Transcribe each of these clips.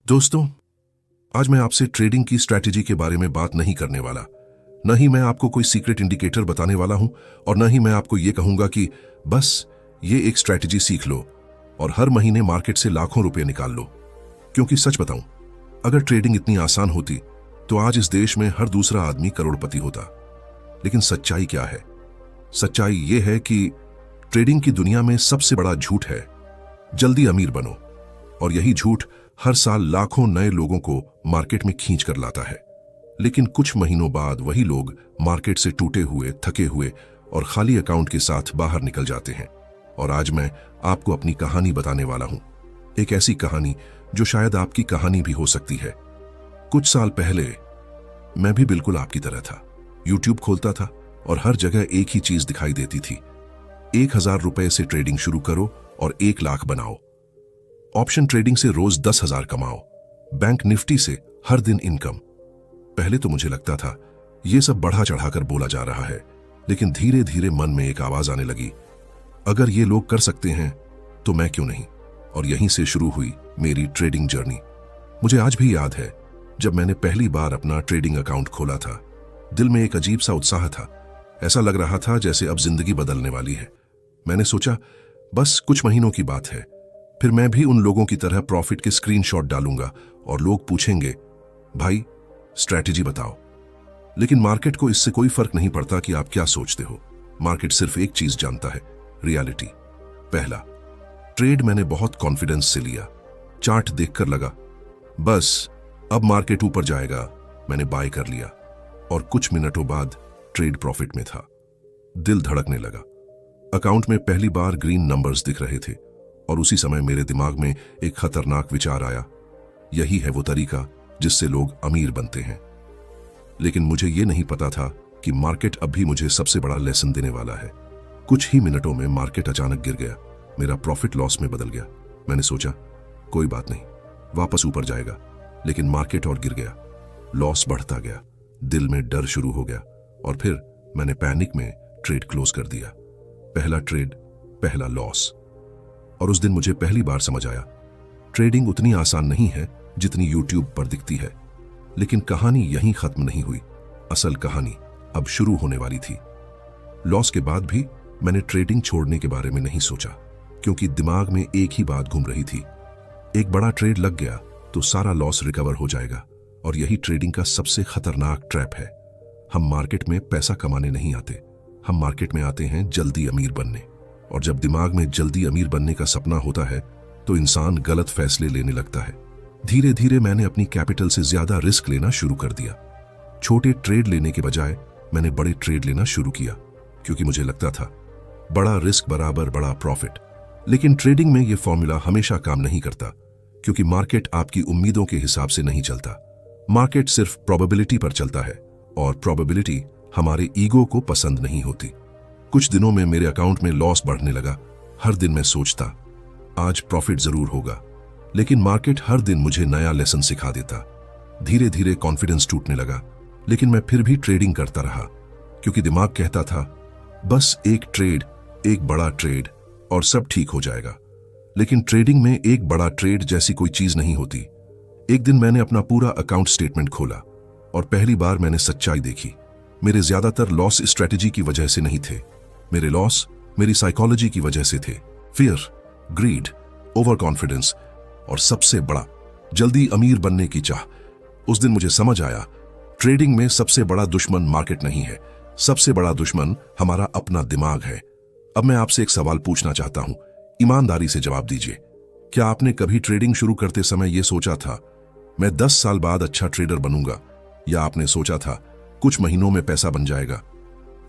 दोस्तों, आज मैं आपसे ट्रेडिंग की स्ट्रैटेजी के बारे में बात नहीं करने वाला। न ही मैं आपको कोई सीक्रेट इंडिकेटर बताने वाला हूं और न ही मैं आपको यह कहूंगा कि बस ये एक स्ट्रैटेजी सीख लो और हर महीने मार्केट से लाखों रुपए निकाल लो। क्योंकि सच बताऊं, अगर ट्रेडिंग इतनी आसान होती तो आज इस देश में हर दूसरा आदमी करोड़पति होता। लेकिन सच्चाई क्या है? सच्चाई ये है कि ट्रेडिंग की दुनिया में सबसे बड़ा झूठ है जल्दी अमीर बनो, और यही झूठ हर साल लाखों नए लोगों को मार्केट में खींच कर लाता है। लेकिन कुछ महीनों बाद वही लोग मार्केट से टूटे हुए, थके हुए और खाली अकाउंट के साथ बाहर निकल जाते हैं। और आज मैं आपको अपनी कहानी बताने वाला हूं, एक ऐसी कहानी जो शायद आपकी कहानी भी हो सकती है। कुछ साल पहले मैं भी बिल्कुल आपकी तरह था। यूट्यूब खोलता था और हर जगह एक ही चीज दिखाई देती थी, 1000 रुपए से ट्रेडिंग शुरू करो और 1 लाख बनाओ। ऑप्शन ट्रेडिंग से रोज 10,000 कमाओ, बैंक निफ्टी से हर दिन इनकम। पहले तो मुझे लगता था यह सब बढ़ा चढ़ाकर बोला जा रहा है, लेकिन धीरे धीरे मन में एक आवाज आने लगी, अगर ये लोग कर सकते हैं तो मैं क्यों नहीं। और यहीं से शुरू हुई मेरी ट्रेडिंग जर्नी। मुझे आज भी याद है जब मैंने पहली बार अपना ट्रेडिंग अकाउंट खोला था। दिल में एक अजीब सा उत्साह था, ऐसा लग रहा था जैसे अब जिंदगी बदलने वाली है। मैंने सोचा बस कुछ महीनों की बात है, फिर मैं भी उन लोगों की तरह प्रॉफिट के स्क्रीनशॉट डालूंगा और लोग पूछेंगे, भाई स्ट्रैटेजी बताओ। लेकिन मार्केट को इससे कोई फर्क नहीं पड़ता कि आप क्या सोचते हो। मार्केट सिर्फ एक चीज जानता है, रियलिटी। पहला ट्रेड मैंने बहुत कॉन्फिडेंस से लिया। चार्ट देखकर लगा बस अब मार्केट ऊपर जाएगा, मैंने बाय कर लिया और कुछ मिनटों बाद ट्रेड प्रॉफिट में था। दिल धड़कने लगा। अकाउंट में पहली बार ग्रीन नंबर्स दिख रहे थे और उसी समय मेरे दिमाग में एक खतरनाक विचार आया, यही है वो तरीका जिससे लोग अमीर बनते हैं। लेकिन मुझे ये नहीं पता था कि मार्केट अब भी मुझे सबसे बड़ा लेसन देने वाला है। कुछ ही मिनटों में मार्केट अचानक गिर गया, मेरा प्रॉफिट लॉस में बदल गया। मैंने सोचा कोई बात नहीं, वापस ऊपर जाएगा। लेकिन मार्केट और गिर गया, लॉस बढ़ता गया, दिल में डर शुरू हो गया और फिर मैंने पैनिक में ट्रेड क्लोज कर दिया। पहला ट्रेड, पहला लॉस। और उस दिन मुझे पहली बार समझ आया, ट्रेडिंग उतनी आसान नहीं है जितनी यूट्यूब पर दिखती है। लेकिन कहानी यहीं खत्म नहीं हुई, असल कहानी अब शुरू होने वाली थी। लॉस के बाद भी मैंने ट्रेडिंग छोड़ने के बारे में नहीं सोचा, क्योंकि दिमाग में एक ही बात घूम रही थी, एक बड़ा ट्रेड लग गया तो सारा लॉस रिकवर हो जाएगा। और यही ट्रेडिंग का सबसे खतरनाक ट्रैप है। हम मार्केट में पैसा कमाने नहीं आते, हम मार्केट में आते हैं जल्दी अमीर बनने। और जब दिमाग में जल्दी अमीर बनने का सपना होता है तो इंसान गलत फैसले लेने लगता है। धीरे धीरे मैंने अपनी कैपिटल से ज्यादा रिस्क लेना शुरू कर दिया। छोटे ट्रेड लेने के बजाय मैंने बड़े ट्रेड लेना शुरू किया, क्योंकि मुझे लगता था बड़ा रिस्क बराबर बड़ा प्रॉफिट। लेकिन ट्रेडिंग में यह फॉर्मूला हमेशा काम नहीं करता, क्योंकि मार्केट आपकी उम्मीदों के हिसाब से नहीं चलता। मार्केट सिर्फ प्रोबेबिलिटी पर चलता है और प्रोबेबिलिटी हमारे ईगो को पसंद नहीं होती। कुछ दिनों में मेरे अकाउंट में लॉस बढ़ने लगा। हर दिन मैं सोचता आज प्रॉफिट जरूर होगा, लेकिन मार्केट हर दिन मुझे नया लेसन सिखा देता। धीरे धीरे कॉन्फिडेंस टूटने लगा, लेकिन मैं फिर भी ट्रेडिंग करता रहा, क्योंकि दिमाग कहता था बस एक ट्रेड, एक बड़ा ट्रेड और सब ठीक हो जाएगा। लेकिन ट्रेडिंग में एक बड़ा ट्रेड जैसी कोई चीज नहीं होती। एक दिन मैंने अपना पूरा अकाउंट स्टेटमेंट खोला और पहली बार मैंने सच्चाई देखी। मेरे ज्यादातर लॉस स्ट्रैटेजी की वजह से नहीं थे, मेरे लॉस मेरी साइकोलॉजी की वजह से थे। फियर, ग्रीड, ओवर कॉन्फिडेंस और सबसे बड़ा जल्दी अमीर बनने की चाह। उस दिन मुझे समझ आया, ट्रेडिंग में सबसे बड़ा दुश्मन मार्केट नहीं है, सबसे बड़ा दुश्मन हमारा अपना दिमाग है। अब मैं आपसे एक सवाल पूछना चाहता हूं, ईमानदारी से जवाब दीजिए। क्या आपने कभी ट्रेडिंग शुरू करते समय यह सोचा था मैं 10 साल बाद अच्छा ट्रेडर बनूंगा, या आपने सोचा था कुछ महीनों में पैसा बन जाएगा?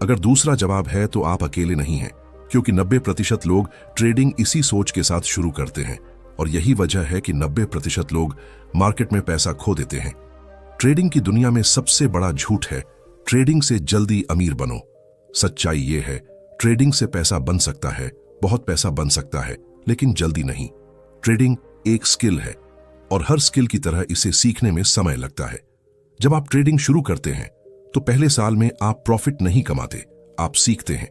अगर दूसरा जवाब है तो आप अकेले नहीं हैं, क्योंकि 90% लोग ट्रेडिंग इसी सोच के साथ शुरू करते हैं। और यही वजह है कि 90% लोग मार्केट में पैसा खो देते हैं। ट्रेडिंग की दुनिया में सबसे बड़ा झूठ है ट्रेडिंग से जल्दी अमीर बनो। सच्चाई ये है, ट्रेडिंग से पैसा बन सकता है, बहुत पैसा बन सकता है, लेकिन जल्दी नहीं। ट्रेडिंग एक स्किल है और हर स्किल की तरह इसे सीखने में समय लगता है। जब आप ट्रेडिंग शुरू करते हैं तो पहले साल में आप प्रॉफिट नहीं कमाते, आप सीखते हैं।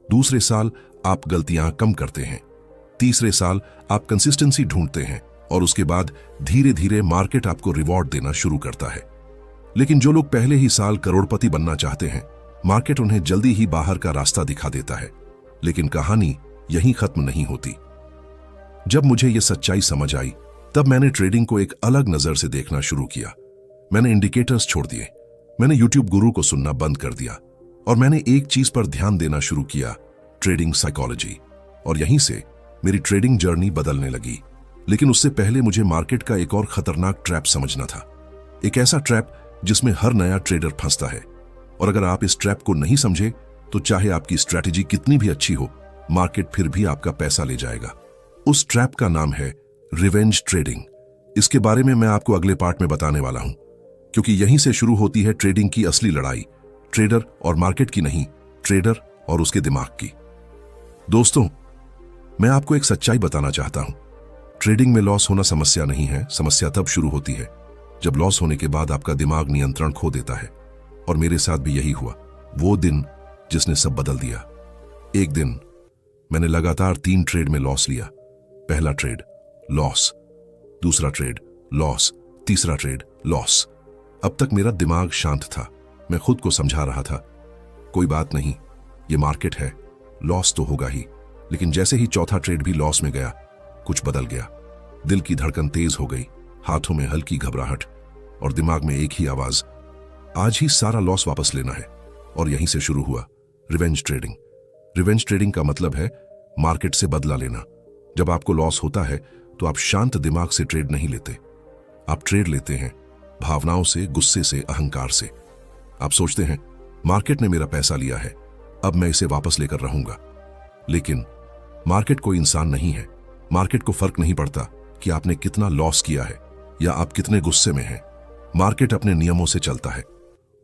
दूसरे साल आप गलतियां कम करते हैं। तीसरे साल आप कंसिस्टेंसी ढूंढते हैं और उसके बाद धीरे धीरे मार्केट आपको रिवॉर्ड देना शुरू करता है। लेकिन जो लोग पहले ही साल करोड़पति बनना चाहते हैं, मार्केट उन्हें जल्दी ही बाहर का रास्ता दिखा देता है। लेकिन कहानी यहीं खत्म नहीं होती। जब मुझे यह सच्चाई समझ आई, तब मैंने ट्रेडिंग को एक अलग नजर से देखना शुरू किया। मैंने इंडिकेटर्स छोड़ दिए, मैंने यूट्यूब गुरु को सुनना बंद कर दिया और मैंने एक चीज पर ध्यान देना शुरू किया, ट्रेडिंग साइकोलॉजी। और यहीं से मेरी ट्रेडिंग जर्नी बदलने लगी। लेकिन उससे पहले मुझे मार्केट का एक और खतरनाक ट्रैप समझना था। एक ऐसा ट्रैप जिसमें हर नया ट्रेडर फंसता है, और अगर आप इस ट्रैप को नहीं समझे तो चाहे आपकी स्ट्रैटेजी कितनी भी अच्छी हो, मार्केट फिर भी आपका पैसा ले जाएगा। उस ट्रैप का नाम है रिवेंज ट्रेडिंग। इसके बारे में मैं आपको अगले पार्ट में बताने वाला हूं, क्योंकि यहीं से शुरू होती है ट्रेडिंग की असली लड़ाई। ट्रेडर और मार्केट की नहीं, ट्रेडर और उसके दिमाग की। दोस्तों, मैं आपको एक सच्चाई बताना चाहता हूं। ट्रेडिंग में लॉस होना समस्या नहीं है। समस्या तब शुरू होती है जब लॉस होने के बाद आपका दिमाग नियंत्रण खो देता है। और मेरे साथ भी यही हुआ, वो दिन जिसने सब बदल दिया। एक दिन मैंने लगातार 3 ट्रेड में लॉस लिया। पहला ट्रेड लॉस, दूसरा ट्रेड लॉस, तीसरा ट्रेड लॉस। अब तक मेरा दिमाग शांत था। मैं खुद को समझा रहा था, कोई बात नहीं, ये मार्केट है, लॉस तो होगा ही। लेकिन जैसे ही चौथा ट्रेड भी लॉस में गया, कुछ बदल गया। दिल की धड़कन तेज हो गई, हाथों में हल्की घबराहट और दिमाग में एक ही आवाज, आज ही सारा लॉस वापस लेना है। और यहीं से शुरू हुआ रिवेंज ट्रेडिंग। रिवेंज ट्रेडिंग का मतलब है मार्केट से बदला लेना। जब आपको लॉस होता है तो आप शांत दिमाग से ट्रेड नहीं लेते, आप ट्रेड लेते हैं भावनाओं से, गुस्से से, अहंकार से। आप सोचते हैं मार्केट ने मेरा पैसा लिया है, अब मैं इसे वापस लेकर रहूंगा। लेकिन मार्केट कोई इंसान नहीं है। मार्केट को फर्क नहीं पड़ता कि आपने कितना लॉस किया है या आप कितने गुस्से में हैं। मार्केट अपने नियमों से चलता है।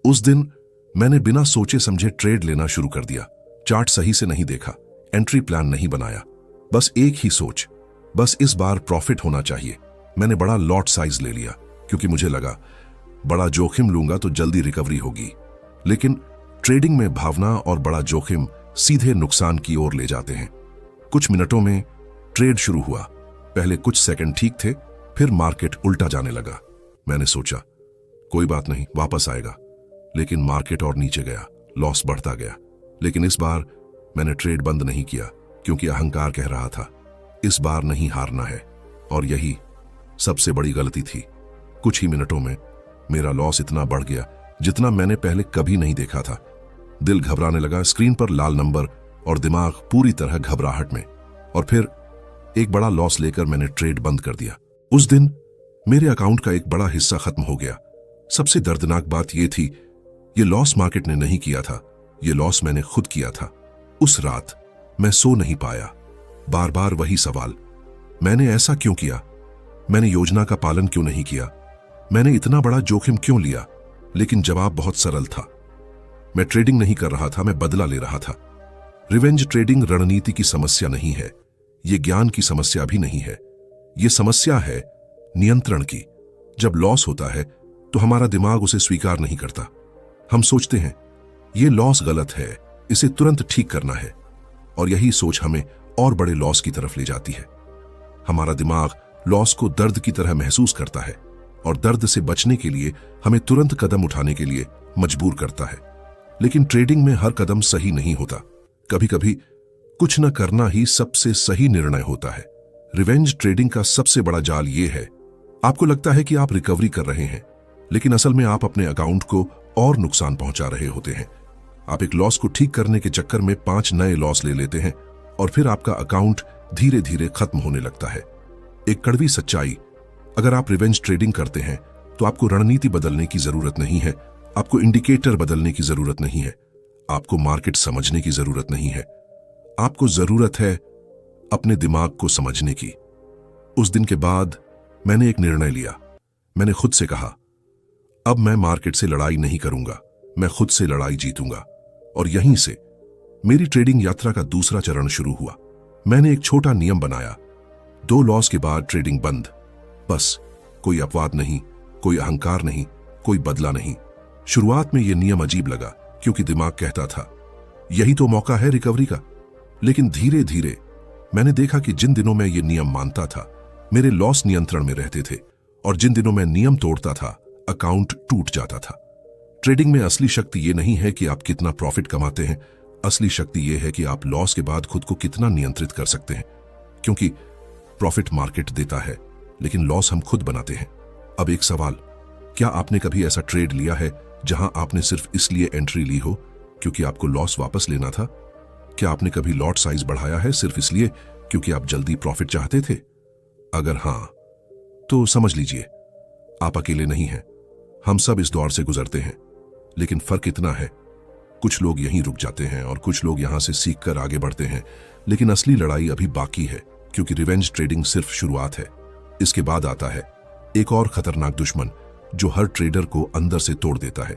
उस दिन मैंने बिना सोचे समझे ट्रेड लेना शुरू कर दिया। चार्ट सही से नहीं देखा, एंट्री प्लान नहीं बनाया, बस एक ही सोच, बस इस बार प्रॉफिट होना चाहिए। मैंने बड़ा लॉट साइज ले लिया क्योंकि मुझे लगा बड़ा जोखिम लूंगा तो जल्दी रिकवरी होगी। लेकिन ट्रेडिंग में भावना और बड़ा जोखिम सीधे नुकसान की ओर ले जाते हैं। कुछ मिनटों में ट्रेड शुरू हुआ। पहले कुछ सेकंड ठीक थे, फिर मार्केट उल्टा जाने लगा। मैंने सोचा कोई बात नहीं, वापस आएगा। लेकिन मार्केट और नीचे गया, लॉस बढ़ता गया। लेकिन इस बार मैंने ट्रेड बंद नहीं किया क्योंकि अहंकार कह रहा था इस बार नहीं हारना है। और यही सबसे बड़ी गलती थी। कुछ ही मिनटों में मेरा लॉस इतना बढ़ गया जितना मैंने पहले कभी नहीं देखा था। दिल घबराने लगा, स्क्रीन पर लाल नंबर और दिमाग पूरी तरह घबराहट में। और फिर एक बड़ा लॉस लेकर मैंने ट्रेड बंद कर दिया। उस दिन मेरे अकाउंट का एक बड़ा हिस्सा खत्म हो गया। सबसे दर्दनाक बात यह थी, यह लॉस मार्केट ने नहीं किया था, यह लॉस मैंने खुद किया था। उस रात मैं सो नहीं पाया, बार बार वही सवाल, मैंने ऐसा क्यों किया? मैंने योजना का पालन क्यों नहीं किया? मैंने इतना बड़ा जोखिम क्यों लिया? लेकिन जवाब बहुत सरल था। मैं ट्रेडिंग नहीं कर रहा था, मैं बदला ले रहा था। रिवेंज ट्रेडिंग रणनीति की समस्या नहीं है, यह ज्ञान की समस्या भी नहीं है। यह समस्या है नियंत्रण की। जब लॉस होता है तो हमारा दिमाग उसे स्वीकार नहीं करता। हम सोचते हैं यह लॉस गलत है, इसे तुरंत ठीक करना है। और यही सोच हमें और बड़े लॉस की तरफ ले जाती है। हमारा दिमाग लॉस को दर्द की तरह महसूस करता है और दर्द से बचने के लिए हमें तुरंत कदम उठाने के लिए मजबूर करता है। लेकिन ट्रेडिंग में हर कदम सही नहीं होता। कभी कभी कुछ न करना ही सबसे सही निर्णय होता है। रिवेंज ट्रेडिंग का सबसे बड़ा जाल यह है, आपको लगता है कि आप रिकवरी कर रहे हैं, लेकिन असल में आप अपने अकाउंट को और नुकसान पहुंचा रहे होते हैं। आप एक लॉस को ठीक करने के चक्कर में 5 नए लॉस ले लेते हैं और फिर आपका अकाउंट धीरे धीरे खत्म होने लगता है। एक कड़वी सच्चाई, अगर आप रिवेंज ट्रेडिंग करते हैं तो आपको रणनीति बदलने की जरूरत नहीं है, आपको इंडिकेटर बदलने की जरूरत नहीं है, आपको मार्केट समझने की जरूरत नहीं है, आपको जरूरत है अपने दिमाग को समझने की। उस दिन के बाद मैंने एक निर्णय लिया। मैंने खुद से कहा, अब मैं मार्केट से लड़ाई नहीं करूंगा, मैं खुद से लड़ाई जीतूंगा। और यहीं से मेरी ट्रेडिंग यात्रा का दूसरा चरण शुरू हुआ। मैंने एक छोटा नियम बनाया, 2 लॉस के बाद ट्रेडिंग बंद। बस, कोई अपवाद नहीं, कोई अहंकार नहीं, कोई बदला नहीं। शुरुआत में यह नियम अजीब लगा क्योंकि दिमाग कहता था यही तो मौका है रिकवरी का। लेकिन धीरे धीरे मैंने देखा कि जिन दिनों में यह नियम मानता था मेरे लॉस नियंत्रण में रहते थे और जिन दिनों मैं नियम तोड़ता था अकाउंट टूट जाता था। ट्रेडिंग में असली शक्ति ये नहीं है कि आप कितना प्रॉफिट कमाते हैं, असली शक्ति ये है कि आप लॉस के बाद खुद को कितना नियंत्रित कर सकते हैं, क्योंकि प्रॉफिट मार्केट देता है लेकिन लॉस हम खुद बनाते हैं। अब एक सवाल, क्या आपने कभी ऐसा ट्रेड लिया है जहां आपने सिर्फ इसलिए एंट्री ली हो क्योंकि आपको लॉस वापस लेना था? क्या आपने कभी लॉट साइज बढ़ाया है सिर्फ इसलिए क्योंकि आप जल्दी प्रॉफिट चाहते थे? अगर हां, तो समझ लीजिए आप अकेले नहीं हैं। हम सब इस दौर से गुजरते हैं, लेकिन फर्क इतना है, कुछ लोग यहीं रुक जाते हैं और कुछ लोग यहां से सीखकर आगे बढ़ते हैं। लेकिन असली लड़ाई अभी बाकी है, क्योंकि रिवेंज ट्रेडिंग सिर्फ शुरुआत है। इसके बाद आता है एक और खतरनाक दुश्मन जो हर ट्रेडर को अंदर से तोड़ देता है।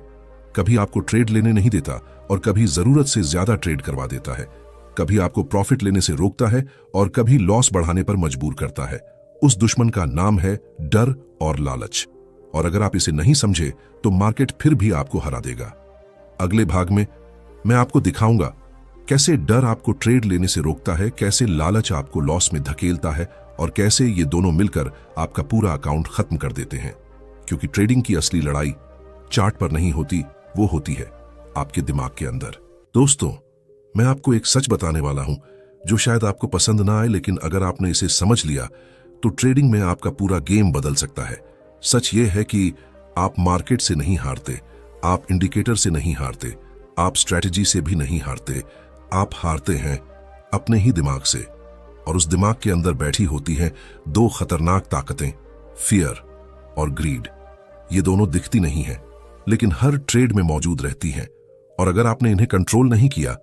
कभी आपको ट्रेड लेने नहीं देता और कभी जरूरत से ज्यादा ट्रेड करवा देता है। कभी आपको प्रॉफिट लेने से रोकता है और कभी लॉस बढ़ाने पर मजबूर करता है। उस दुश्मन का नाम है डर और लालच। और अगर आप इसे नहीं समझे तो मार्केट फिर भी आपको हरा देगा। अगले भाग में मैं आपको दिखाऊंगा कैसे डर आपको ट्रेड लेने से रोकता है, कैसे लालच आपको लॉस में धकेलता है और कैसे ये दोनों मिलकर आपका पूरा अकाउंट खत्म कर देते हैं। क्योंकि ट्रेडिंग की असली लड़ाई चार्ट पर नहीं होती, वो होती है आपके दिमाग के अंदर। दोस्तों, मैं आपको एक सच बताने वाला हूं जो शायद आपको पसंद ना आए, लेकिन अगर आपने इसे समझ लिया तो ट्रेडिंग में आपका पूरा गेम बदल सकता है। सच ये है कि आप मार्केट से नहीं हारते, आप इंडिकेटर से नहीं हारते, आप स्ट्रैटेजी से भी नहीं हारते, आप हारते हैं अपने ही दिमाग से। और उस दिमाग के अंदर बैठी होती हैं दो खतरनाक ताकतें, फियर और ग्रीड। ये दोनों दिखती नहीं हैं, लेकिन हर ट्रेड में मौजूद रहती हैं। और अगर आपने इन्हें कंट्रोल नहीं किया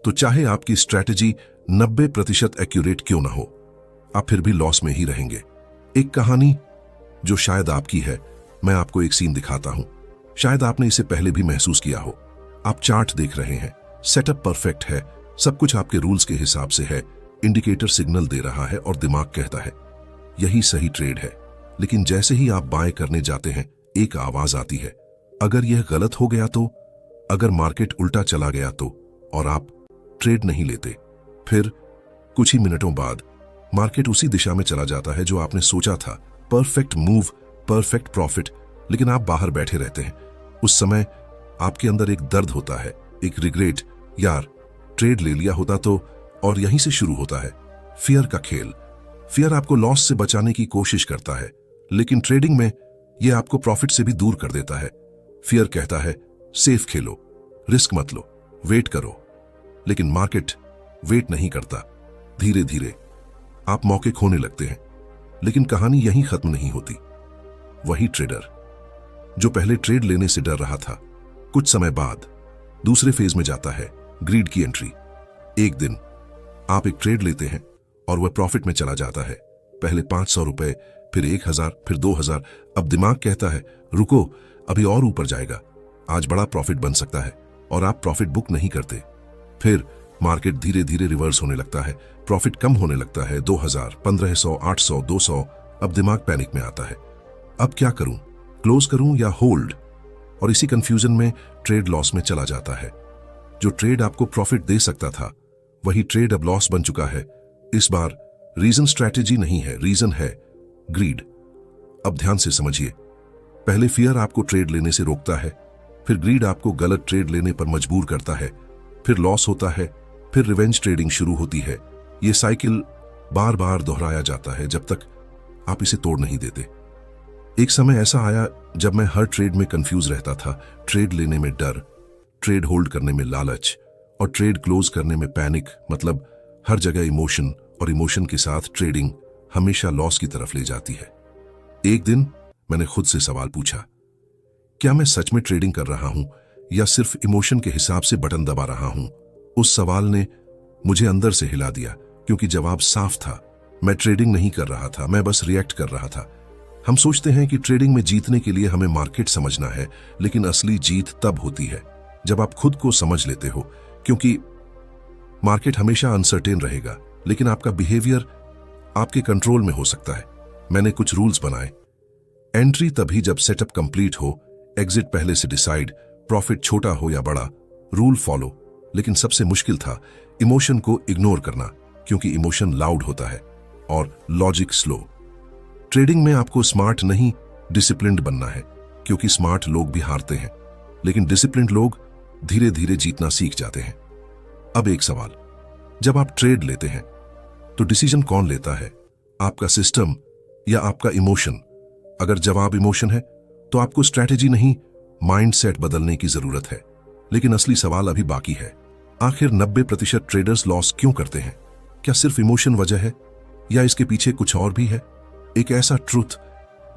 तो चाहे आपकी स्ट्रैटेजी 90% एक्यूरेट क्यों ना हो, आप फिर भी लॉस में ही रहेंगे। एक कहानी जो शायद आपकी है, मैं आपको एक सीन दिखाता हूं। शायद आपने इसे पहले भी महसूस किया हो। आप चार्ट देख रहे हैं, सेटअप परफेक्ट है, सब कुछ आपके रूल्स के हिसाब से है, इंडिकेटर सिग्नल दे रहा है और दिमाग कहता है यही सही ट्रेड है। लेकिन जैसे ही आप बाय करने जाते हैं एक आवाज आती है, अगर यह गलत हो गया तो, अगर मार्केट उल्टा चला गया तो, और आप ट्रेड नहीं लेते। फिर कुछ ही मिनटों बाद मार्केट उसी दिशा में चला जाता है जो आपने सोचा था, परफेक्ट मूव, परफेक्ट प्रॉफिट, लेकिन आप बाहर बैठे रहते हैं। उस समय आपके अंदर एक दर्द होता है, एक रिग्रेट, यार ट्रेड ले लिया होता तो। और यहीं से शुरू होता है फियर का खेल। फियर आपको लॉस से बचाने की कोशिश करता है, लेकिन ट्रेडिंग में यह आपको प्रॉफिट से भी दूर कर देता है। फियर कहता है सेफ खेलो, रिस्क मत लो, वेट करो। लेकिन मार्केट वेट नहीं करता। धीरे धीरे आप मौके खोने लगते हैं। लेकिन कहानी यहीं खत्म नहीं होती। वही ट्रेडर जो पहले ट्रेड लेने से डर रहा था, कुछ समय बाद दूसरे फेज में जाता है, ग्रीड की एंट्री। एक दिन आप एक ट्रेड लेते हैं और वह प्रॉफिट में चला जाता है। पहले 500 रुपए, फिर 1000, फिर 2000। अब दिमाग कहता है रुको, अभी और ऊपर जाएगा, आज बड़ा प्रॉफिट बन सकता है, और आप प्रॉफिट बुक नहीं करते। फिर मार्केट धीरे धीरे रिवर्स होने लगता है, प्रॉफिट कम होने लगता है, 2000, 1500, 800, 200। अब दिमाग पैनिक में आता है, अब क्या करूं, क्लोज करूं या होल्ड? और इसी कंफ्यूजन में ट्रेड लॉस में चला जाता है। जो ट्रेड आपको प्रॉफिट दे सकता था, वही ट्रेड अब लॉस बन चुका है। इस बार रीजन स्ट्रैटेजी नहीं है, रीजन है ग्रीड। अब ध्यान से समझिए, पहले फियर आपको ट्रेड लेने से रोकता है, फिर ग्रीड आपको गलत ट्रेड लेने पर मजबूर करता है, फिर लॉस होता है, फिर रिवेंज ट्रेडिंग शुरू होती है। यह साइकिल बार बार दोहराया जाता है जब तक आप इसे तोड़ नहीं देते। एक समय ऐसा आया जब मैं हर ट्रेड में कंफ्यूज रहता था, ट्रेड लेने में डर, ट्रेड होल्ड करने में लालच और ट्रेड क्लोज करने में पैनिक। मतलब हर जगह इमोशन, और इमोशन के साथ ट्रेडिंग हमेशा लॉस की तरफ ले जाती है। एक दिन मैंने खुद से सवाल पूछा, क्या मैं सच में ट्रेडिंग कर रहा हूं या सिर्फ इमोशन के हिसाब से बटन दबा रहा हूं? उस सवाल ने मुझे अंदर से हिला दिया, क्योंकि जवाब साफ था, मैं ट्रेडिंग नहीं कर रहा था, मैं बस रिएक्ट कर रहा था। हम सोचते हैं कि ट्रेडिंग में जीतने के लिए हमें मार्केट समझना है, लेकिन असली जीत तब होती है जब आप खुद को समझ लेते हो। क्योंकि मार्केट हमेशा अनसर्टेन रहेगा, लेकिन आपका बिहेवियर आपके कंट्रोल में हो सकता है। मैंने कुछ रूल्स बनाए। एंट्री तभी जब सेटअप कंप्लीट हो, एग्जिट पहले से डिसाइड, प्रॉफिट छोटा हो या बड़ा, रूल फॉलो। लेकिन सबसे मुश्किल था इमोशन को इग्नोर करना, क्योंकि इमोशन लाउड होता है और लॉजिक स्लो। ट्रेडिंग में आपको स्मार्ट नहीं डिसिप्लिन्ड बनना है, क्योंकि स्मार्ट लोग भी हारते हैं, लेकिन डिसिप्लिन्ड लोग धीरे धीरे जीतना सीख जाते हैं। अब एक सवाल, जब आप ट्रेड लेते हैं तो डिसीजन कौन लेता है, आपका सिस्टम या आपका इमोशन? अगर जवाब इमोशन है तो आपको स्ट्रैटेजी नहीं माइंडसेट बदलने की जरूरत है। लेकिन असली सवाल अभी बाकी है, आखिर 90% ट्रेडर्स लॉस क्यों करते हैं? क्या सिर्फ इमोशन वजह है या इसके पीछे कुछ और भी है? एक ऐसा ट्रुथ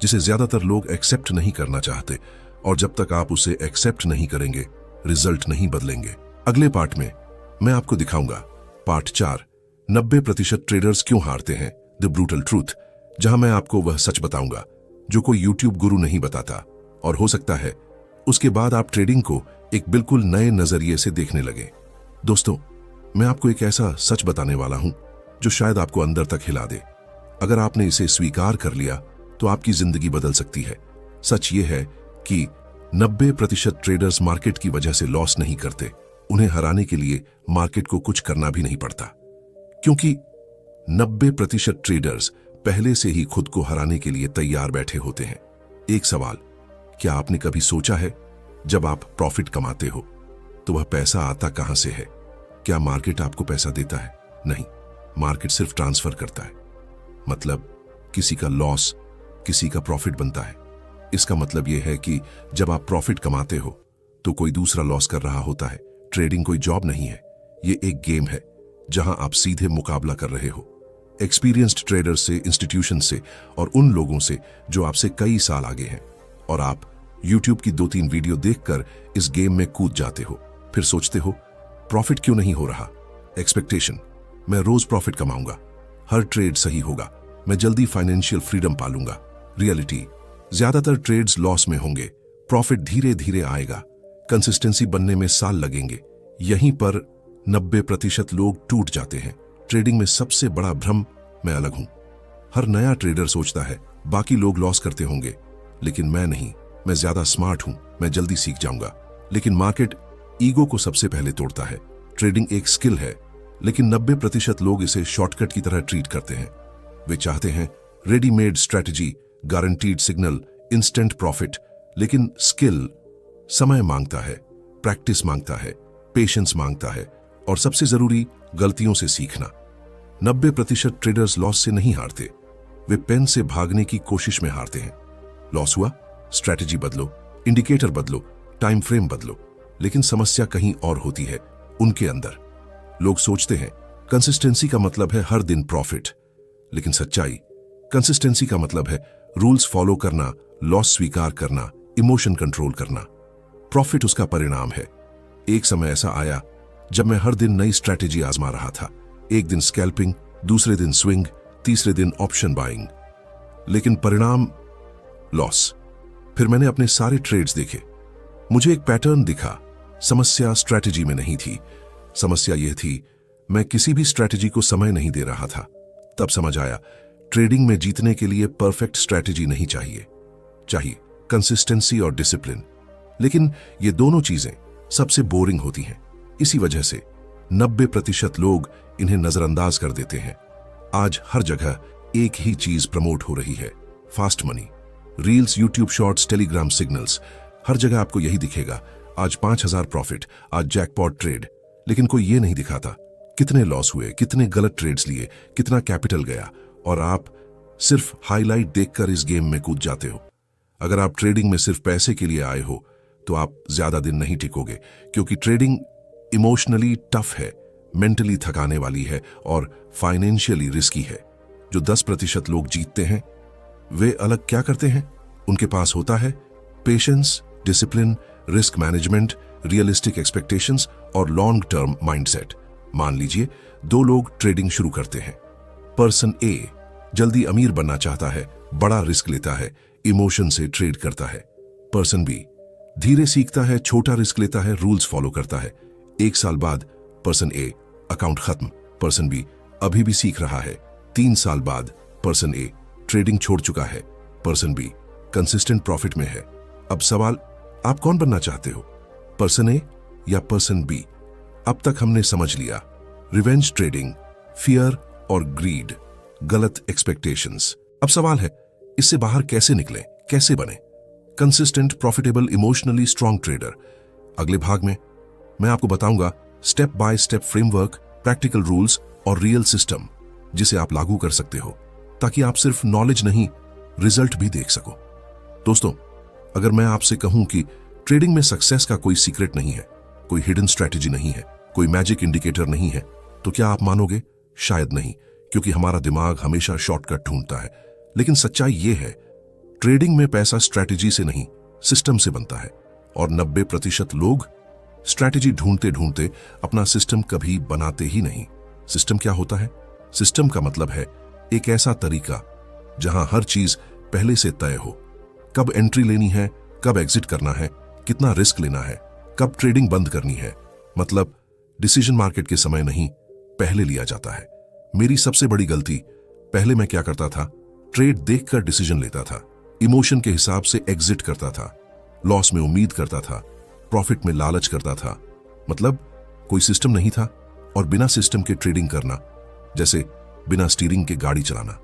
जिसे ज्यादातर लोग एक्सेप्ट नहीं करना चाहते, और जब तक आप उसे एक्सेप्ट नहीं करेंगे रिजल्ट नहीं बदलेंगे। अगले पार्ट में मैं आपको दिखाऊंगा, पार्ट 4, 90% ट्रेडर्स क्यों हारते हैं, द ब्रूटल ट्रूथ, जहां मैं आपको वह सच बताऊंगा जो कोई यूट्यूब गुरु नहीं बताता। और हो सकता है उसके बाद आप ट्रेडिंग को एक बिल्कुल नए नजरिए से देखने लगे। दोस्तों, मैं आपको एक ऐसा सच बताने वाला हूं जो शायद आपको अंदर तक हिला दे। अगर आपने इसे स्वीकार कर लिया तो आपकी जिंदगी बदल सकती है। सच ये है कि 90% ट्रेडर्स मार्केट की वजह से लॉस नहीं करते, उन्हें हराने के लिए मार्केट को कुछ करना भी नहीं पड़ता, क्योंकि 90% ट्रेडर्स पहले से ही खुद को हराने के लिए तैयार बैठे होते हैं। एक सवाल, क्या आपने कभी सोचा है जब आप प्रॉफिट कमाते हो तो वह पैसा आता कहां से है? क्या मार्केट आपको पैसा देता है? नहीं, मार्केट सिर्फ ट्रांसफर करता है। मतलब किसी का लॉस किसी का प्रॉफिट बनता है। इसका मतलब यह है कि जब आप प्रॉफिट कमाते हो तो कोई दूसरा लॉस कर रहा होता है। ट्रेडिंग कोई जॉब नहीं है, ये एक गेम है जहां आप सीधे मुकाबला कर रहे हो एक्सपीरियंस्ड ट्रेडर से, इंस्टीट्यूशन से और उन लोगों से जो आपसे कई साल आगे हैं। और आप YouTube की 2-3 वीडियो देखकर इस गेम में कूद जाते हो। फिर सोचते हो प्रॉफिट क्यों नहीं हो रहा? एक्सपेक्टेशन, मैं रोज प्रॉफिट कमाऊंगा, हर ट्रेड सही होगा, मैं जल्दी फाइनेंशियल फ्रीडम पालूंगा। रियलिटी, ज्यादातर ट्रेड्स लॉस में होंगे, प्रॉफिट धीरे धीरे आएगा, कंसिस्टेंसी बनने में साल लगेंगे। यहीं पर 90% लोग टूट जाते हैं। ट्रेडिंग में सबसे बड़ा भ्रम, मैं अलग हूं। हर नया ट्रेडर सोचता है बाकी लोग लॉस करते होंगे, लेकिन मैं नहीं, मैं ज्यादा स्मार्ट हूं, मैं जल्दी सीख जाऊंगा। लेकिन मार्केट ईगो को सबसे पहले तोड़ता है। ट्रेडिंग एक स्किल है, लेकिन 90% लोग इसे शॉर्टकट की तरह ट्रीट करते हैं। वे चाहते हैं readymade strategy, guaranteed signal, instant profit. लेकिन स्किल समय मांगता है, प्रैक्टिस मांगता है, पेशेंस मांगता है, और सबसे जरूरी, गलतियों से सीखना। 90% ट्रेडर्स लॉस से नहीं हारते, वे पेन से भागने की कोशिश में हारते हैं। लॉस हुआ, स्ट्रैटेजी बदलो, इंडिकेटर बदलो, टाइम फ्रेम बदलो। लेकिन समस्या कहीं और होती है, उनके अंदर। लोग सोचते हैं कंसिस्टेंसी का मतलब है हर दिन प्रॉफिट, लेकिन सच्चाई, कंसिस्टेंसी का मतलब है रूल्स फॉलो करना, लॉस स्वीकार करना, इमोशन कंट्रोल करना। प्रॉफिट उसका परिणाम है। एक समय ऐसा आया जब मैं हर दिन नई स्ट्रैटेजी आजमा रहा था। एक दिन स्कैल्पिंग, दूसरे दिन स्विंग, तीसरे दिन ऑप्शन बाइंग, लेकिन परिणाम लॉस। फिर मैंने अपने सारे ट्रेड्स देखे, मुझे एक पैटर्न दिखा। समस्या स्ट्रैटेजी में नहीं थी, समस्या यह थी मैं किसी भी स्ट्रैटेजी को समय नहीं दे रहा था। तब समझ आया, ट्रेडिंग में जीतने के लिए परफेक्ट स्ट्रैटेजी नहीं चाहिए, चाहिए कंसिस्टेंसी और डिसिप्लिन। लेकिन ये दोनों चीजें सबसे बोरिंग होती हैं। इसी वजह से 90% लोग इन्हें नजरअंदाज कर देते हैं। आज हर जगह एक ही चीज प्रमोट हो रही है, fast money. Reels, YouTube shorts, Telegram signals, हर जगह आपको यही दिखेगा, आज 5000 प्रॉफिट, आज जैकपॉट ट्रेड। लेकिन कोई ये नहीं दिखाता कितने लॉस हुए, कितने गलत ट्रेड्स लिए, कितना कैपिटल गया। और आप सिर्फ हाईलाइट देखकर इस गेम में कूद जाते हो। अगर आप ट्रेडिंग में सिर्फ पैसे के लिए आए हो तो आप ज्यादा दिन नहीं टिकोगे, क्योंकि ट्रेडिंग इमोशनली टफ है, मेंटली थकाने वाली है और फाइनेंशियली रिस्की है। जो 10% लोग जीतते हैं वे अलग क्या करते हैं? उनके पास होता है patience, discipline, risk management, realistic expectations और लॉन्ग टर्म माइंडसेट। मान लीजिए 2 लोग ट्रेडिंग शुरू करते हैं। पर्सन ए जल्दी अमीर बनना चाहता है, बड़ा रिस्क लेता है, इमोशन से ट्रेड करता है। पर्सन बी धीरे सीखता है, छोटा रिस्क लेता है, रूल्स फॉलो करता है। 1 साल बाद पर्सन ए अकाउंट खत्म, पर्सन बी अभी भी सीख रहा है। 3 साल बाद पर्सन ए ट्रेडिंग छोड़ चुका है, पर्सन बी कंसिस्टेंट प्रॉफिट में है। अब सवाल, आप कौन बनना चाहते हो, पर्सन ए या पर्सन बी? अब तक हमने समझ लिया, रिवेंज ट्रेडिंग, फियर और ग्रीड, गलत एक्सपेक्टेशंस। अब सवाल है, इससे बाहर कैसे निकलें, कैसे बने consistent, profitable, emotionally strong trader. अगले भाग में मैं आपको बताऊंगा step by step framework, practical rules और रियल सिस्टम जिसे आप लागू कर सकते हो, ताकि आप सिर्फ नॉलेज नहीं, रिजल्ट भी देख सको। दोस्तों, अगर मैं आपसे कहूं कि ट्रेडिंग में सक्सेस का कोई सीक्रेट नहीं है, कोई हिडन स्ट्रैटेजी नहीं है, कोई मैजिक इंडिकेटर नहीं है, तो क्या आप मानोगे? शायद नहीं, क्योंकि हमारा दिमाग हमेशा शॉर्टकट ढूंढता है। लेकिन सच्चाई यह है, ट्रेडिंग में पैसा स्ट्रैटेजी से नहीं, सिस्टम से बनता है। और 90% लोग स्ट्रैटेजी ढूंढते ढूंढते अपना सिस्टम कभी बनाते ही नहीं। सिस्टम क्या होता है? सिस्टम का मतलब है एक ऐसा तरीका जहां हर चीज पहले से तय हो। कब एंट्री लेनी है, कब एग्जिट करना है, कितना रिस्क लेना है, कब ट्रेडिंग बंद करनी है। मतलब डिसीजन मार्केट के समय नहीं, पहले लिया जाता है। मेरी सबसे बड़ी गलती, पहले मैं क्या करता था? ट्रेड देखकर डिसीजन लेता था, इमोशन के हिसाब से एग्जिट करता था, लॉस में उम्मीद करता था, प्रॉफिट में लालच करता था। मतलब कोई सिस्टम नहीं था। और बिना सिस्टम के ट्रेडिंग करना जैसे बिना स्टीयरिंग के गाड़ी चलाना।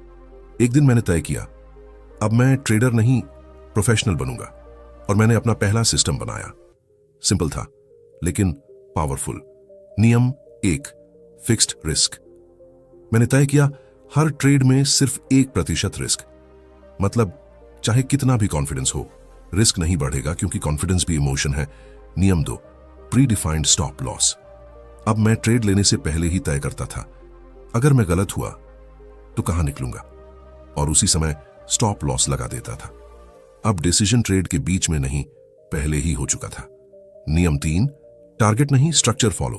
एक दिन मैंने तय किया, अब मैं ट्रेडर नहीं, प्रोफेशनल बनूंगा। और मैंने अपना पहला सिस्टम बनाया। सिंपल था लेकिन पावरफुल। नियम 1, फिक्स्ड रिस्क। मैंने तय किया हर ट्रेड में सिर्फ 1% रिस्क। मतलब चाहे कितना भी कॉन्फिडेंस हो, रिस्क नहीं बढ़ेगा, क्योंकि कॉन्फिडेंस भी इमोशन है। नियम 2, प्री डिफाइंड स्टॉप लॉस। अब मैं ट्रेड लेने से पहले ही तय करता था, अगर मैं गलत हुआ तो कहां निकलूंगा, और उसी समय स्टॉप लॉस लगा देता था। अब डिसीजन ट्रेड के बीच में नहीं, पहले ही हो चुका था। नियम 3, टारगेट नहीं, स्ट्रक्चर फॉलो।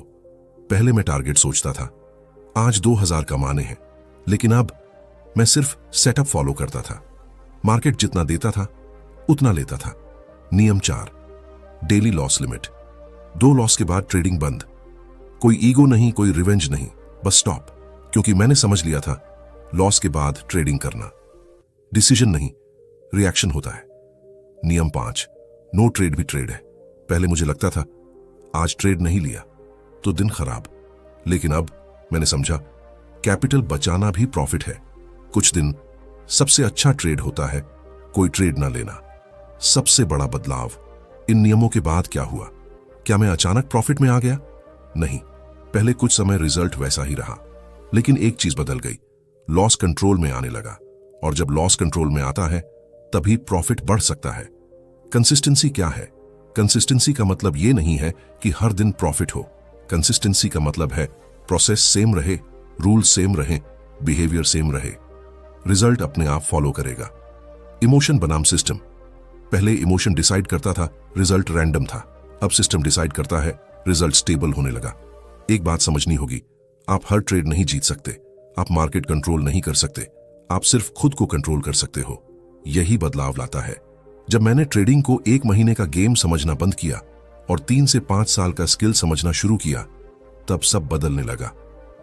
पहले मैं टारगेट सोचता था, आज 2000 कमाने हैं, लेकिन अब मैं सिर्फ सेटअप फॉलो करता था। मार्केट जितना देता था उतना लेता था। नियम 4, डेली लॉस लिमिट। 2 लॉस के बाद ट्रेडिंग बंद। कोई ईगो नहीं, कोई रिवेंज नहीं, बस स्टॉप। क्योंकि मैंने समझ लिया था लॉस के बाद ट्रेडिंग करना डिसीजन नहीं, रिएक्शन होता है। नियम 5, नो ट्रेड भी ट्रेड है। पहले मुझे लगता था आज ट्रेड नहीं लिया तो दिन खराब, लेकिन अब मैंने समझा कैपिटल बचाना भी प्रॉफिट है। कुछ दिन सबसे अच्छा ट्रेड होता है कोई ट्रेड ना लेना। सबसे बड़ा बदलाव, इन नियमों के बाद क्या हुआ? क्या मैं अचानक प्रॉफिट में आ गया? नहीं, पहले कुछ समय रिजल्ट वैसा ही रहा, लेकिन एक चीज बदल गई, लॉस कंट्रोल में आने लगा। और जब लॉस कंट्रोल में आता है तभी प्रॉफिट बढ़ सकता है। कंसिस्टेंसी क्या है? कंसिस्टेंसी का मतलब यह नहीं है कि हर दिन प्रॉफिट हो। कंसिस्टेंसी का मतलब है प्रोसेस सेम रहे, रूल सेम रहे, बिहेवियर सेम रहे, रिजल्ट अपने आप फॉलो करेगा। इमोशन बनाम सिस्टम। पहले इमोशन डिसाइड करता था, रिजल्ट रैंडम था। अब सिस्टम डिसाइड करता है, रिजल्ट स्टेबल होने लगा। एक बात समझनी होगी, आप हर ट्रेड नहीं जीत सकते, आप मार्केट कंट्रोल नहीं कर सकते, आप सिर्फ खुद को कंट्रोल कर सकते हो। यही बदलाव लाता है। जब मैंने ट्रेडिंग को 1 महीने का गेम समझना बंद किया और 3 से 5 साल का स्किल समझना शुरू किया, तब सब बदलने लगा।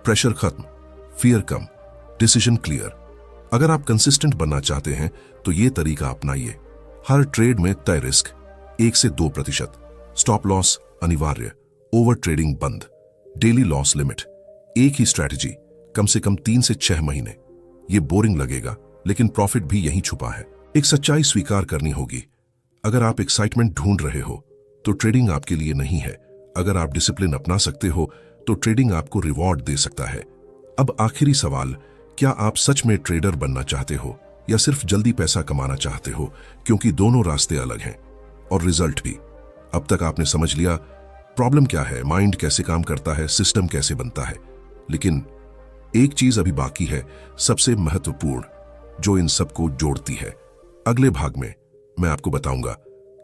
प्रेशर खत्म, फियर कम, डिसीजन क्लियर। अगर आप कंसिस्टेंट बनना चाहते हैं तो यह तरीका अपनाइए। हर ट्रेड में तय रिस्क 1 से 2%, स्टॉप लॉस अनिवार्य, ओवर ट्रेडिंग बंद, डेली लॉस लिमिट। एक ही स्ट्रैटेजी, कम से कम 3 से 6 महीने। यह बोरिंग लगेगा, लेकिन प्रॉफिट भी यहीं छुपा है। एक सच्चाई स्वीकार करनी होगी, अगर आप एक्साइटमेंट ढूंढ रहे हो तो ट्रेडिंग आपके लिए नहीं है। अगर आप डिसिप्लिन अपना सकते हो तो ट्रेडिंग आपको रिवॉर्ड दे सकता है। अब आखिरी सवाल, क्या आप सच में ट्रेडर बनना चाहते हो या सिर्फ जल्दी पैसा कमाना चाहते हो? क्योंकि दोनों रास्ते अलग हैं और रिजल्ट भी। अब तक आपने समझ लिया प्रॉब्लम क्या है, माइंड कैसे काम करता है, सिस्टम कैसे बनता है। लेकिन एक चीज अभी बाकी है, सबसे महत्वपूर्ण, जो इन सबको जोड़ती है। अगले भाग में मैं आपको बताऊंगा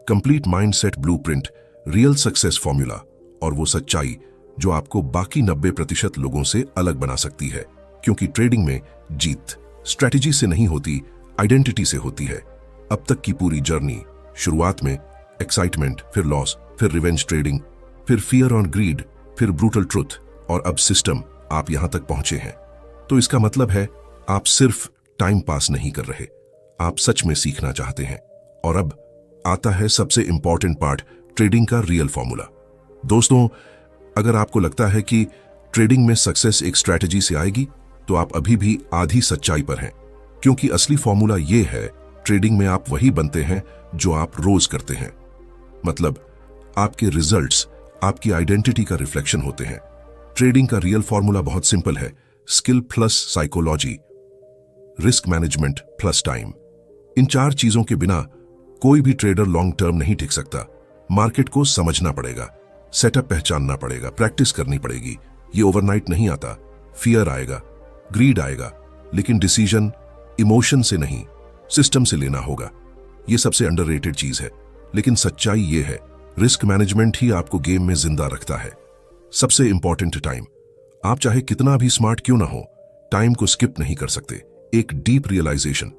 complete mindset blueprint, real success formula और वो सच्चाई जो आपको बाकी 90% लोगों से अलग बना सकती है। क्योंकि ट्रेडिंग में जीत स्ट्रैटेजी से नहीं होती, आइडेंटिटी से होती है। अब तक की पूरी जर्नी, शुरुआत में एक्साइटमेंट, फिर लॉस, फिर रिवेंज ट्रेडिंग, फिर फियर और ग्रीड, फिर ब्रूटल ट्रुथ, और अब सिस्टम, आप यहां तक पहुंचे हैं। तो इसका मतलब है आप सिर्फ टाइम पास नहीं कर रहे, आप सच में सीखना चाहते हैं। और अब आता है सबसे इंपॉर्टेंट पार्ट, ट्रेडिंग का रियल फॉर्मूला। दोस्तों, अगर आपको लगता है कि ट्रेडिंग में सक्सेस एक स्ट्रैटेजी से आएगी, तो आप अभी भी आधी सच्चाई पर हैं। क्योंकि असली फॉर्मूला यह है ट्रेडिंग में आप वही बनते हैं जो आप रोज करते हैं। मतलब आपके रिजल्ट्स आपकी आइडेंटिटी का रिफ्लेक्शन होते हैं। ट्रेडिंग का रियल फॉर्मूला बहुत सिंपल है, skill plus psychology, risk management plus time. इन 4 चीजों के बिना कोई भी ट्रेडर लॉन्ग टर्म नहीं टिक सकता। मार्केट को समझना पड़ेगा, सेटअप पहचानना पड़ेगा, प्रैक्टिस करनी पड़ेगी। ये ओवरनाइट नहीं आता। फियर आएगा, ग्रीड आएगा, लेकिन डिसीजन इमोशन से नहीं, सिस्टम से लेना होगा। ये सबसे अंडररेटेड चीज है, लेकिन सच्चाई ये है, रिस्क मैनेजमेंट ही आपको गेम में जिंदा रखता है। सबसे इंपॉर्टेंट टाइम। आप चाहे कितना भी स्मार्ट क्यों ना हो, टाइम को स्किप नहीं कर सकते। एक डीप रियलाइजेशन,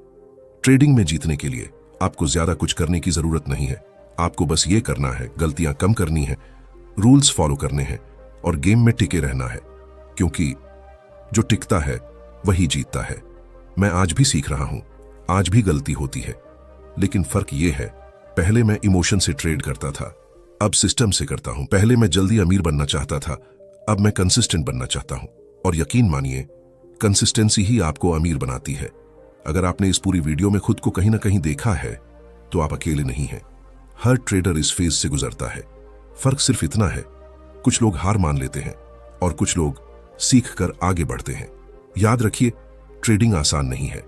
ट्रेडिंग में जीतने के लिए आपको ज्यादा कुछ करने की जरूरत नहीं है। आपको बस ये करना है, गलतियां कम करनी है, रूल्स फॉलो करने हैं और गेम में टिके रहना है, क्योंकि जो टिकता है वही जीतता है। मैं आज भी सीख रहा हूं, आज भी गलती होती है, लेकिन फर्क ये है, पहले मैं इमोशन से ट्रेड करता था, अब सिस्टम से करता हूं। पहले मैं जल्दी अमीर बनना चाहता था, अब मैं कंसिस्टेंट बनना चाहता हूं। और यकीन मानिए, कंसिस्टेंसी ही आपको अमीर बनाती है। अगर आपने इस पूरी वीडियो में खुद को कहीं ना कहीं देखा है, तो आप अकेले नहीं हैं। हर ट्रेडर इस फेज से गुजरता है। फर्क सिर्फ इतना है, कुछ लोग हार मान लेते हैं और कुछ लोग सीख कर आगे बढ़ते हैं। याद रखिए, ट्रेडिंग आसान नहीं है,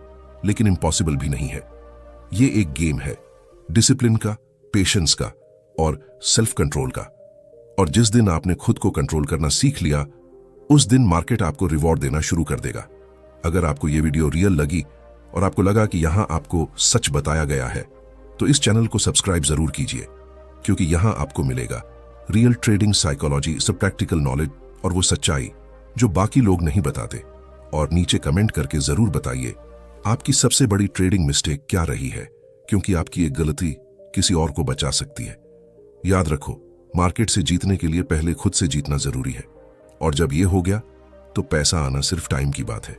लेकिन इम्पॉसिबल भी नहीं है। ये एक गेम है, डिसिप्लिन का, पेशेंस का और सेल्फ कंट्रोल का। और जिस दिन आपने खुद को कंट्रोल करना सीख लिया, उस दिन मार्केट आपको रिवॉर्ड देना शुरू कर देगा। अगर आपको यह वीडियो रियल लगी और आपको लगा कि यहां आपको सच बताया गया है, तो इस चैनल को सब्सक्राइब जरूर कीजिए, क्योंकि यहां आपको मिलेगा रियल ट्रेडिंग साइकोलॉजी, सब प्रैक्टिकल नॉलेज और वो सच्चाई जो बाकी लोग नहीं बताते। और नीचे कमेंट करके जरूर बताइए आपकी सबसे बड़ी ट्रेडिंग मिस्टेक क्या रही है, क्योंकि आपकी एक गलती किसी और को बचा सकती है। याद रखो, मार्केट से जीतने के लिए पहले खुद से जीतना जरूरी है, और जब ये हो गया तो पैसा आना सिर्फ टाइम की बात है।